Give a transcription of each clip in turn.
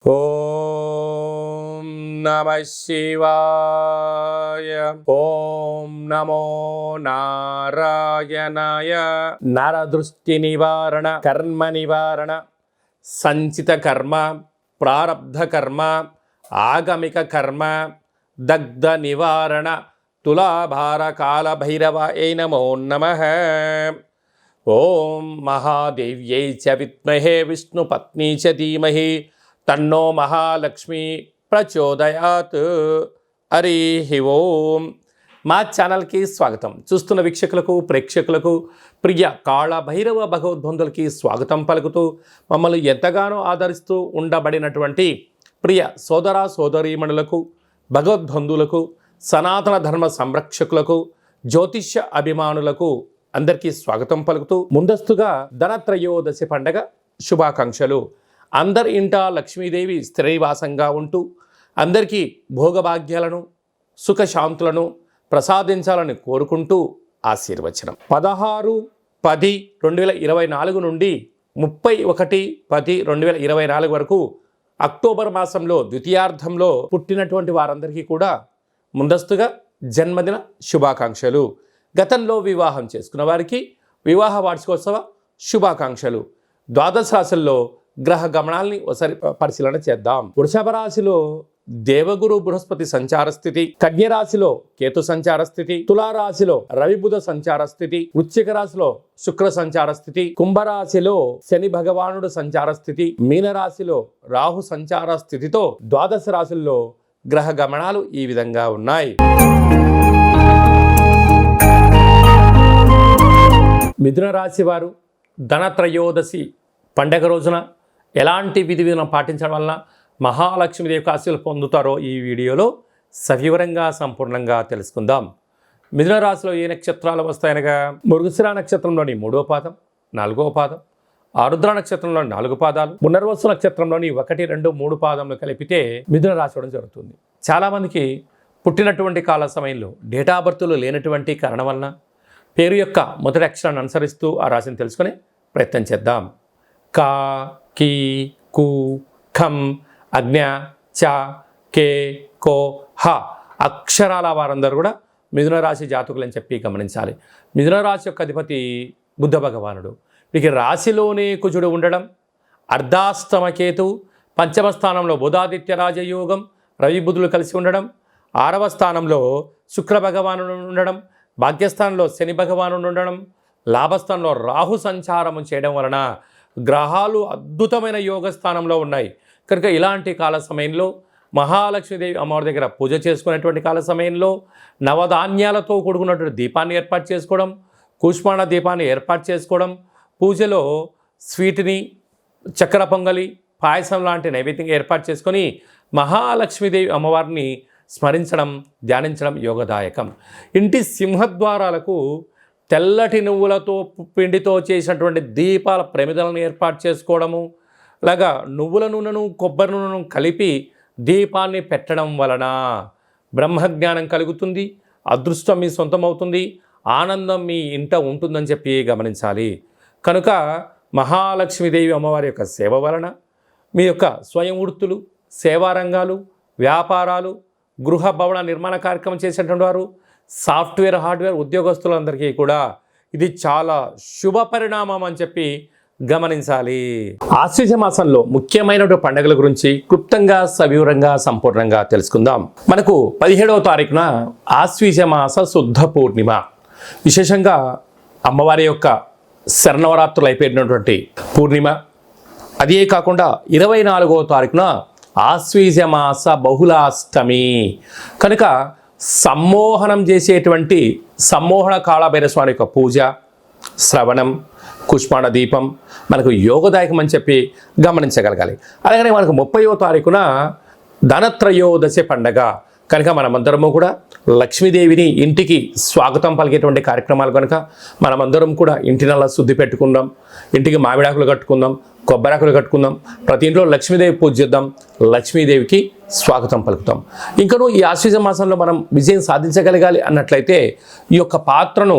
ఓం నమః శివాయ. ఓం నమో నారాయణాయ. నరదృష్టి నివారణ, కర్మ నివారణ, సంచిత కర్మ, ప్రారబ్ధ కర్మ, ఆగమిక కర్మ, దగ్ధ నివారణ, తులాభార కాల భైరవాయ నమో నమః. ఓం మహాదేవ్యై చ విద్మహే విష్ణుపత్నీ చ ధీమహి తన్నో మహాలక్ష్మి ప్రచోదయాత్. హరి ఓం. మా ఛానల్కి స్వాగతం. చూస్తున్న వీక్షకులకు, ప్రేక్షకులకు, ప్రియ కాళ భైరవ భగవద్బంధులకి స్వాగతం పలుకుతూ మమ్మల్ని ఎంతగానో ఆదరిస్తూ ఉండబడినటువంటి ప్రియ సోదర సోదరీమణులకు, భగవద్బంధువులకు, సనాతన ధర్మ సంరక్షకులకు, జ్యోతిష్య అభిమానులకు అందరికీ స్వాగతం పలుకుతూ ముందస్తుగా ధనత్రయోదశి పండగ శుభాకాంక్షలు. అందరి ఇంట లక్ష్మీదేవి స్థిరనివాసంగా ఉంటూ అందరికీ భోగభాగ్యాలను, సుఖశాంతులను ప్రసాదించాలని కోరుకుంటూ ఆశీర్వచనం. 16/10/2024 నుండి 31/10/2024 వరకు అక్టోబర్ మాసంలో ద్వితీయార్థంలో పుట్టినటువంటి వారందరికీ కూడా ముందస్తుగా జన్మదిన శుభాకాంక్షలు. గతంలో వివాహం చేసుకున్న వారికి వివాహ వార్షికోత్సవ శుభాకాంక్షలు. ద్వాదశ రాశుల్లో గ్రహ గమనాల్ని ఒకసారి పరిశీలన చేద్దాం. వృషభ రాశిలో దేవగురు బృహస్పతి సంచార స్థితి, కన్య రాశిలో కేతు సంచార స్థితి, తులారాశిలో రవి బుధ సంచార స్థితి, వృశ్చిక రాశిలో శుక్ర సంచార స్థితి, కుంభరాశిలో శని భగవానుడు సంచార స్థితి, మీనరాశిలో రాహు సంచార స్థితితో ద్వాదశ రాశుల్లో గ్రహ గమనాలు ఈ విధంగా ఉన్నాయి. మిథున రాశి వారు ధనత్రయోదశి పండగ రోజున ఎలాంటి విధి విధానం పాటించడం వలన మహాలక్ష్మీదేవి ఆశీస్సులు పొందుతారో ఈ వీడియోలో సవివరంగా సంపూర్ణంగా తెలుసుకుందాం. మిథున రాశిలో ఏ నక్షత్రాలు వస్తాయనగా మృగశిర నక్షత్రంలోని 3వ పాదం, 4వ పాదం, ఆరుద్ర నక్షత్రంలోని 4 పాదాలు, పునర్వసు నక్షత్రంలోని 1, 2, 3 పాదములు కలిపితే మిథున రాశి అవడం జరుగుతుంది. చాలామందికి పుట్టినటువంటి కాల సమయంలో డేటా బర్త్లు లేనటువంటి కారణం వలన పేరు యొక్క మొదటి అక్షరాన్ని అనుసరిస్తూ ఆ రాశిని తెలుసుకునే ప్రయత్నం చేద్దాం. కా, కీ, కు, ఖం, అజ్ఞ, చ, కే, కో, హ అక్షరాల వారందరూ కూడా మిథున రాశి జాతకులని చెప్పి గమనించాలి. మిథున రాశి యొక్క అధిపతి బుద్ధ భగవానుడు. వీరికి రాశిలోనే కుజుడు ఉండడం, అర్ధాష్టమ కేతువు, పంచమ స్థానంలో బుధాదిత్య రాజయోగం, రవి బుధులు కలిసి ఉండడం, 6వ స్థానంలో శుక్ర భగవానుడు ఉండడం, భాగ్యస్థానంలో శని భగవానుడు ఉండడం, లాభస్థానంలో రాహు సంచారము చేయడం వలన గ్రహాలు అద్భుతమైన యోగ స్థానంలో ఉన్నాయి. కనుక ఇలాంటి కాల సమయంలో మహాలక్ష్మీదేవి అమ్మవారి దగ్గర పూజ చేసుకునేటువంటి కాల సమయంలో నవధాన్యాలతో కూడుకున్నటువంటి దీపాన్ని ఏర్పాటు చేసుకోవడం, కూష్మాండ దీపాన్ని ఏర్పాటు చేసుకోవడం, పూజలో స్వీట్ని, చక్కెర పొంగలి, పాయసం లాంటి నైవేద్యంగా ఏర్పాటు చేసుకొని మహాలక్ష్మీదేవి అమ్మవారిని స్మరించడం, ధ్యానించడం యోగదాయకం. ఇంటి సింహద్వారాలకు తెల్లటి నువ్వులతో పిండితో చేసినటువంటి దీపాల ప్రమిదలను ఏర్పాటు చేసుకోవడము, అలాగా నువ్వుల నూనెను, కొబ్బరి నూనెను కలిపి దీపాన్ని పెట్టడం వలన బ్రహ్మజ్ఞానం కలుగుతుంది, అదృష్టం మీ సొంతమవుతుంది, ఆనందం మీ ఇంట ఉంటుందని చెప్పి గమనించాలి. కనుక మహాలక్ష్మీదేవి అమ్మవారి యొక్క సేవ వలన మీ యొక్క స్వయం వృత్తులు, సేవారంగాలు, వ్యాపారాలు, గృహ భవన నిర్మాణ కార్యక్రమం చేసేటువంటి వారు, సాఫ్ట్వేర్, హార్డ్వేర్ ఉద్యోగస్తులందరికీ కూడా ఇది చాలా శుభ పరిణామం అని చెప్పి గమనించాలి. ఆశ్వీజ మాసంలో ముఖ్యమైనటువంటి పండుగల గురించి క్లుప్తంగా, సవివరంగా, సంపూర్ణంగా తెలుసుకుందాం. మనకు 17వ తారీఖున ఆశ్వీజ మాస శుద్ధ పూర్ణిమ. విశేషంగా అమ్మవారి యొక్క శరణవరాత్రులు అయిపోయినటువంటి పూర్ణిమ. అదే కాకుండా 24వ తారీఖున ఆశ్వీజ మాస బహుళాష్టమి. కనుక సమ్మోహనం చేసేటువంటి సమ్మోహన కాళభైరస్వామి యొక్క పూజ, శ్రవణం, కుష్మాండ దీపం మనకు యోగదాయకం అని చెప్పి గమనించగలగాలి. అలాగనే మనకు 30వ తారీఖున ధనత్రయోదశి పండగ. కనుక మనమందరము కూడా లక్ష్మీదేవిని ఇంటికి స్వాగతం పలికేటువంటి కార్యక్రమాలు కనుక మనమందరం కూడా ఇంటినల్లా శుద్ధి పెట్టుకుందాం, ఇంటికి మామిడాకులు కట్టుకుందాం, కొబ్బరాకులు కట్టుకుందాం, ప్రతి ఇంట్లో లక్ష్మీదేవి పూజ చేద్దాం, లక్ష్మీదేవికి స్వాగతం పలుకుతాం. ఇంకనూ ఈ ఆశ్వీజ మాసంలో మనం విజయం సాధించగలగాలి అన్నట్లయితే ఈ యొక్క పాత్రను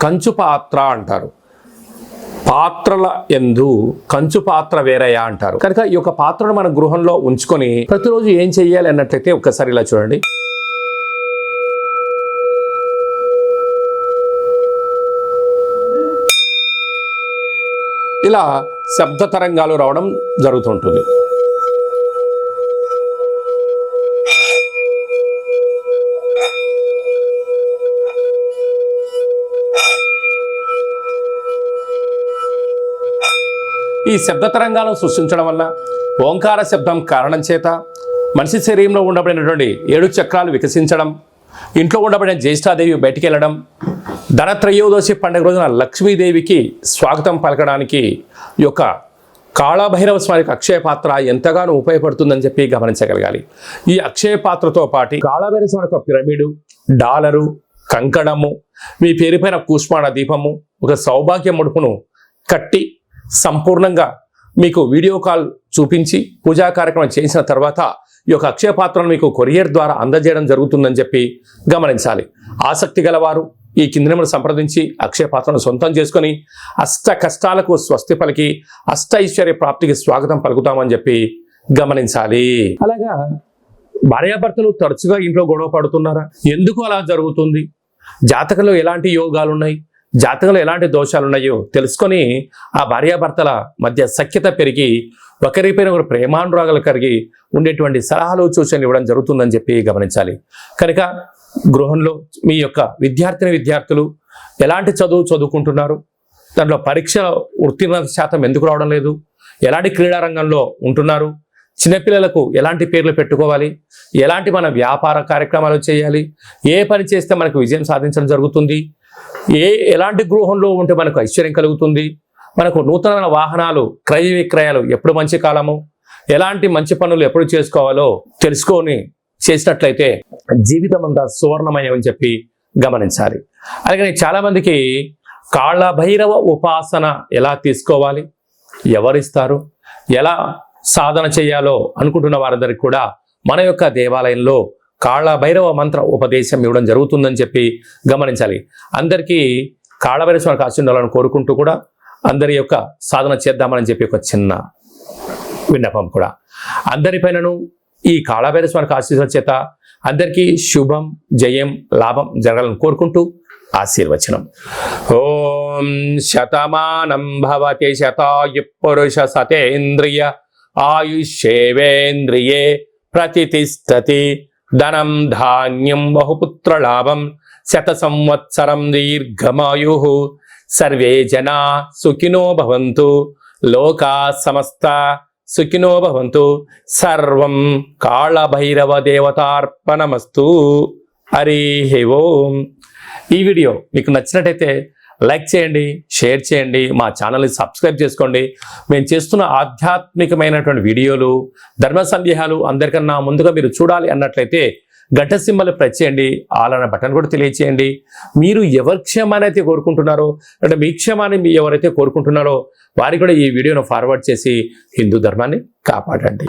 కంచు పాత్ర అంటారు. పాత్రల యందు కంచు పాత్ర వేరయ్యా అంటారు. కనుక ఈ యొక్క పాత్రను మన గృహంలో ఉంచుకొని ప్రతిరోజు ఏం చెయ్యాలి అన్నట్లయితే ఒక్కసారి ఇలా చూడండి. ఇలా శబ్ద తరంగాలు రావడం జరుగుతుంటుంది. ఈ శబ్ద తరంగాలను సృష్టించడం వల్ల ఓంకార శబ్దం కారణం చేత మనిషి శరీరంలో ఉండబడినటువంటి 7 చక్రాలు వికసించడం, ఇంట్లో ఉండబడిన జ్యేష్ఠాదేవి బయటికి వెళ్ళడం, ధనత్రయోదశి పండుగ రోజున లక్ష్మీదేవికి స్వాగతం పలకడానికి ఈ యొక్క కాళభైరవ స్వామికి అక్షయ పాత్ర ఎంతగానో ఉపయోగపడుతుందని చెప్పి గమనించగలగాలి. ఈ అక్షయ పాత్రతో పాటు కాళభైరవ స్వామి యొక్క పిరమిడు, డాలరు, కంకణము, మీ పేరుపైన కూష్మాణ దీపము, ఒక సౌభాగ్య ముడుపును కట్టి సంపూర్ణంగా మీకు వీడియో కాల్ చూపించి పూజా కార్యక్రమం చేసిన తర్వాత ఈ యొక్క అక్షయ పాత్రను మీకు కొరియర్ ద్వారా అందజేయడం జరుగుతుందని చెప్పి గమనించాలి. ఆసక్తి గలవారు ఈ కింది నెంబర్ సంప్రదించి అక్షయ పాత్రను సొంతం చేసుకొని అష్ట కష్టాలకు స్వస్తి పలికి అష్ట ఐశ్వర్య ప్రాప్తికి స్వాగతం పలుకుతామని చెప్పి గమనించాలి. అలాగా భార్యాభర్తలు తరచుగా ఇంట్లో గొడవ పడుతున్నారా? ఎందుకు అలా జరుగుతుంది? జాతకంలో ఎలాంటి యోగాలు ఉన్నాయి, జాతకంలో ఎలాంటి దోషాలు ఉన్నాయో తెలుసుకొని ఆ భార్యాభర్తల మధ్య సఖ్యత పెరిగి ఒకరిపైన ఒకరు ప్రేమానురాగాలు కలిగి ఉండేటువంటి సలహాలు సూచనలు ఇవ్వడం జరుగుతుందని చెప్పి గమనించాలి. కనుక గృహంలో మీ యొక్క విద్యార్థులు ఎలాంటి చదువుకుంటున్నారు, దాంట్లో పరీక్ష ఉత్తీర్ణత శాతం ఎందుకు రావడం లేదు, ఎలాంటి క్రీడారంగంలో ఉంటున్నారు, చిన్నపిల్లలకు ఎలాంటి పేర్లు పెట్టుకోవాలి, ఎలాంటి మన వ్యాపార కార్యక్రమాలు చేయాలి, ఏ పని చేస్తే మనకు విజయం సాధించడం జరుగుతుంది, ఎలాంటి గృహంలో ఉంటే మనకు ఐశ్వర్యం కలుగుతుంది, మనకు నూతన వాహనాలు క్రయ విక్రయాలు ఎప్పుడు మంచి కాలము, ఎలాంటి మంచి పనులు ఎప్పుడు చేసుకోవాలో తెలుసుకొని చేసినట్లయితే జీవితం అంతా సువర్ణమయం అని చెప్పి గమనించాలి. అలాగే చాలా మందికి కాళభైరవ ఉపాసన ఎలా తీసుకోవాలి, ఎవరిస్తారు, ఎలా సాధన చేయాలో అనుకుంటున్న వారందరికీ కూడా మన యొక్క దేవాలయంలో కాళభైరవ మంత్ర ఉపదేశం ఇవ్వడం జరుగుతుందని చెప్పి గమనించాలి. అందరికీ కాళభైరవ స్వామికి ఆశీర్వాదాలను కోరుకుంటూ కూడా అందరి యొక్క సాధన చేద్దామని చెప్పి ఒక చిన్న విన్నపం కూడా. అందరిపైనను ఈ కాళభైరవ స్వామికి ఆశీర్వాదం చేత అందరికీ శుభం, జయం, లాభం జరగాలని కోరుకుంటూ ఆశీర్వచనం. ఓం శతమానం భవతి శతాయు పురుష సతేంద్రియ ఆయుష్యేవేంద్రియే ప్రతిష్టతి ధనం ధాన్యం బహుపుత్రలాభం శత సంవత్సరం దీర్ఘమాయు సర్వే జనా సుఖినో భవంతు లోకా సమస్త సుఖినో భవంతు. సర్వం కాళభైరవ దేవతార్పణమస్తు. హరి ఓం. ఈ వీడియో మీకు నచ్చినట్టయితే లైక్ చేయండి, షేర్ చేయండి, మా ఛానల్ని సబ్స్క్రైబ్ చేసుకోండి. మేము చేస్తున్న ఆధ్యాత్మికమైనటువంటి వీడియోలు, ధర్మ సందేహాలు అందరికన్నా ముందుగా మీరు చూడాలి అన్నట్లయితే గంట సింబల్ ప్రెస్ చేయండి, ఆల్ అనే బటన్ కూడా తెలియచేయండి. మీరు ఎవరి క్షేమాన్ని అయితే కోరుకుంటున్నారో, అంటే మీ క్షేమాన్ని ఎవరైతే కోరుకుంటున్నారో వారికి కూడా ఈ వీడియోను ఫార్వర్డ్ చేసి హిందూ ధర్మాన్ని కాపాడండి.